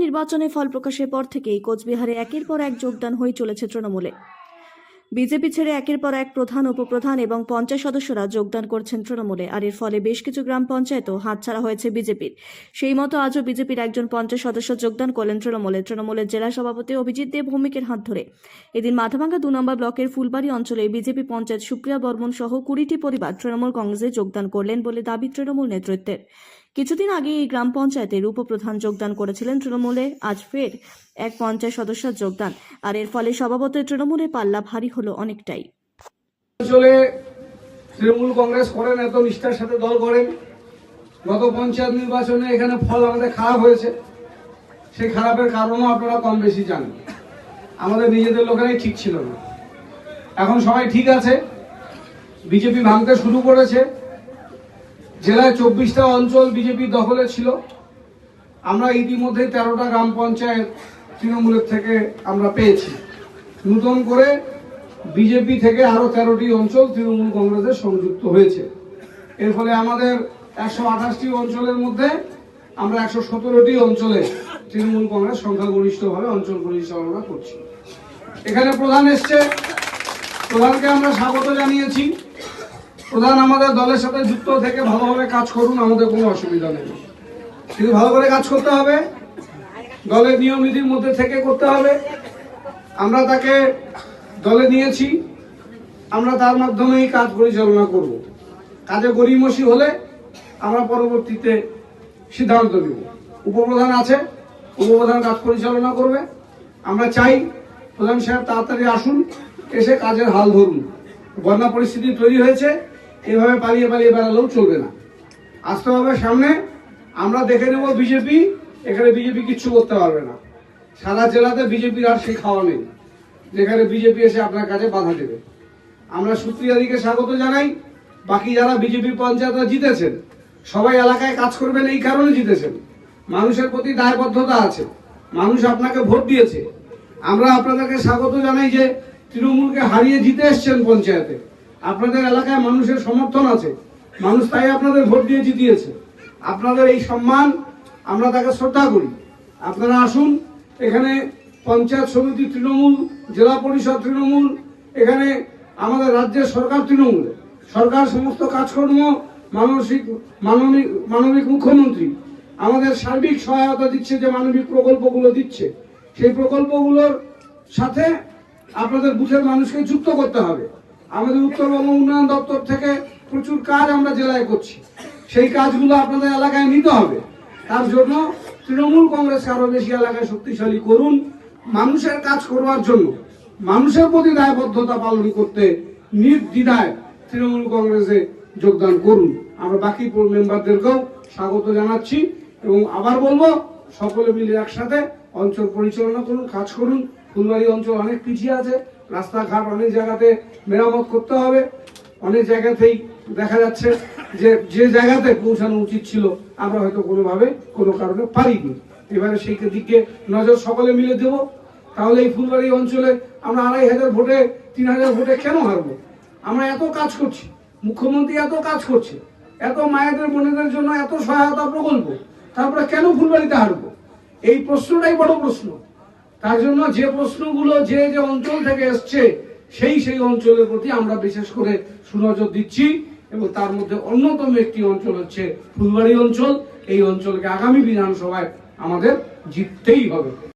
নির্বাচনে ফল প্রকাশের পর থেকেই কোচবিহারে একের পর এক যোগদান হয়ে চলেছে তৃণমূলে। বিজেপি ছেড়ে একের পর এক প্রধান, উপপ্রধান এবং পঞ্চায়েত সদস্যরা যোগদান করছেন তৃণমূলে। আর এর ফলে বেশ কিছু গ্রাম পঞ্চায়েতও হাতছাড়া হয়েছে বিজেপির। সেই মতো আজও বিজেপির একজন পঞ্চায়েত সদস্য যোগদান করলেন তৃণমূলের জেলা সভাপতি অভিজিৎ দেব ভৌমিকের হাত ধরে। এদিন মাথাভাঙ্গা 2 নম্বর ব্লকের ফুলবাড়ি অঞ্চলে বিজেপি পঞ্চায়েত সুপ্রিয়া বর্মন সহ 20টি পরিবার তৃণমূল কংগ্রেসে যোগদান করলেন বলে দাবি তৃণমূল নেতৃত্বের। কিছুদিন আগে এই গ্রাম পঞ্চায়েতের উপপ্রধান যোগদান করেছিলেন তৃণমূলে, আজ ফের এক পঞ্চায়েত সদস্যের যোগদান। আর এর ফলে স্বভাবতই তৃণমূলে পাল্লা ভারী হলো অনেকটাই। আসলে তৃণমূল কংগ্রেস করেন, এত নিষ্ঠার সাথে দল করেন। গত পঞ্চায়েত নির্বাচনে এখানে ফল আমাদের খারাপ হয়েছে। সেই খারাপের কারণও আপনারা কম বেশি জানেন। আমাদের নিজেদের লোকেরাই ঠিক ছিল না। এখন সবাই ঠিক আছে। বিজেপি ভাঙতে শুরু করেছে। জেলায় 24টা অঞ্চল বিজেপি দখলে ছিল। আমরা ইতিমধ্যে 13টা গ্রাম পঞ্চায়েত তৃণমূলের থেকে আমরা পেয়েছি। নতুন করে বিজেপি থেকে আরো 13টি অঞ্চল তৃণমূল কংগ্রেসের সংযুক্ত হয়েছে। এর ফলে আমাদের 128টি অঞ্চলের মধ্যে আমরা 117টি অঞ্চলে তৃণমূল কংগ্রেস সংখ্যাগরিষ্ঠভাবে অঞ্চল পরিচালনা করছি। এখানে প্রধান এসছে, প্রধানকে আমরা স্বাগত জানিয়েছি। প্রধান আমাদের দলের সাথে যুক্ত থেকে ভালোভাবে কাজ করুন, আমাদের কোনো অসুবিধা নেই। কিন্তু ভালো করে কাজ করতে হবে, দলের নিয়ম নীতির মধ্যে থেকে করতে হবে। আমরা তাকে দলে নিয়েছি, আমরা তার মাধ্যমেই কাজ পরিচালনা করব। কাজে গড়িমসি হলে আমরা পরবর্তীতে সিদ্ধান্ত নেব। উপপ্রধান আছে, উপপ্রধান কাজ পরিচালনা করবে। আমরা চাই প্রধান সাহেব তাড়াতাড়ি আসুন, এসে কাজের হাল ধরুন। বন্যা পরিস্থিতি তৈরি হয়েছে, এভাবে পালিয়ে পালিয়ে বেড়ালেও চলবে না, আসতে হবে সামনে। আমরা দেখে নেব বিজেপি, এখানে বিজেপি কিচ্ছু করতে পারবে না। সারা জেলাতে বিজেপির আর সেই খাওয়া নেই যেখানে বিজেপি এসে আপনার কাছে বাধা দেবে। আমরা সুপ্রিয়াদিকে স্বাগত জানাই। বাকি যারা বিজেপি পঞ্চায়েতরা জিতেছেন, সবাই এলাকায় কাজ করবেন, এই কারণে জিতেছেন। মানুষের প্রতি দায়বদ্ধতা আছে, মানুষ আপনাকে ভোট দিয়েছে। আমরা আপনাদেরকে স্বাগত জানাই যে তৃণমূলকে হারিয়ে জিতে এসছেন পঞ্চায়েতে। আপনাদের এলাকায় মানুষের সমর্থন আছে, মানুষ তাই আপনাদের ভোট দিয়ে জিতিয়েছে। আপনাদের এই সম্মান, আমরা তাকে শ্রদ্ধা করি। আপনারা আসুন, এখানে পঞ্চায়েত সমিতি তৃণমূল, জেলা পরিষদ তৃণমূল, এখানে আমাদের রাজ্যের সরকার তৃণমূল। সরকার সমস্ত কাজকর্ম মানবিক মুখ্যমন্ত্রী আমাদের সার্বিক সহায়তা দিচ্ছে, যে মানবিক প্রকল্পগুলো দিচ্ছে, সেই প্রকল্পগুলোর সাথে আপনাদের বুথের মানুষকে যুক্ত করতে হবে। আমাদের উত্তরবঙ্গ উন্নয়ন দপ্তর থেকে প্রচুর কাজ আমরা জেলায় করছি, সেই কাজগুলো আপনাদের এলাকায় নিতে হবে। তার জন্য তৃণমূল কংগ্রেস আরো বেশি এলাকায় শক্তিশালী করুন। মানুষের কাজ করবার জন্য, মানুষের প্রতি দায়বদ্ধতা পালন করতে নির্দ্বিধায় তৃণমূল কংগ্রেসে যোগদান করুন। আমরা বাকি মেম্বারদেরকেও স্বাগত জানাচ্ছি এবং আবার বলবো, সকলে মিলে একসাথে অঞ্চল পরিচালনা করুন, কাজ করুন। ফুলবাড়ি অঞ্চল অনেক পিছিয়ে আছে, রাস্তাঘাট অনেক জায়গাতে মেরামত করতে হবে। অনেক জায়গাতেই দেখা যাচ্ছে যে জায়গাতে পৌঁছানো উচিত ছিল আমরা হয়তো কোনোভাবে কোনো কারণে পারিনি। এবারে সেই দিকে নজর সকলে মিলে দেব। তাহলে এই ফুলবাড়ি অঞ্চলে আমরা 2500 ভোটে 3000 ভোটে কেন হারবো? আমরা এত কাজ করছি, মুখ্যমন্ত্রী এত কাজ করছে, এত মায়েদের বোনেদের জন্য এত সহায়তা প্রকল্প, তারপরে কেন ফুলবাড়িতে হারবো? এই প্রশ্নটাই বড় প্রশ্ন। তার জন্য যে প্রশ্নগুলো যে অঞ্চল থেকে এসছে, সেই অঞ্চলের প্রতি আমরা বিশেষ করে সুনজর দিচ্ছি। এবং তার মধ্যে অন্যতম একটি অঞ্চল হচ্ছে ফুলবাড়ি অঞ্চল। এই অঞ্চলকে আগামী বিধানসভায় আমাদের জিততেই হবে।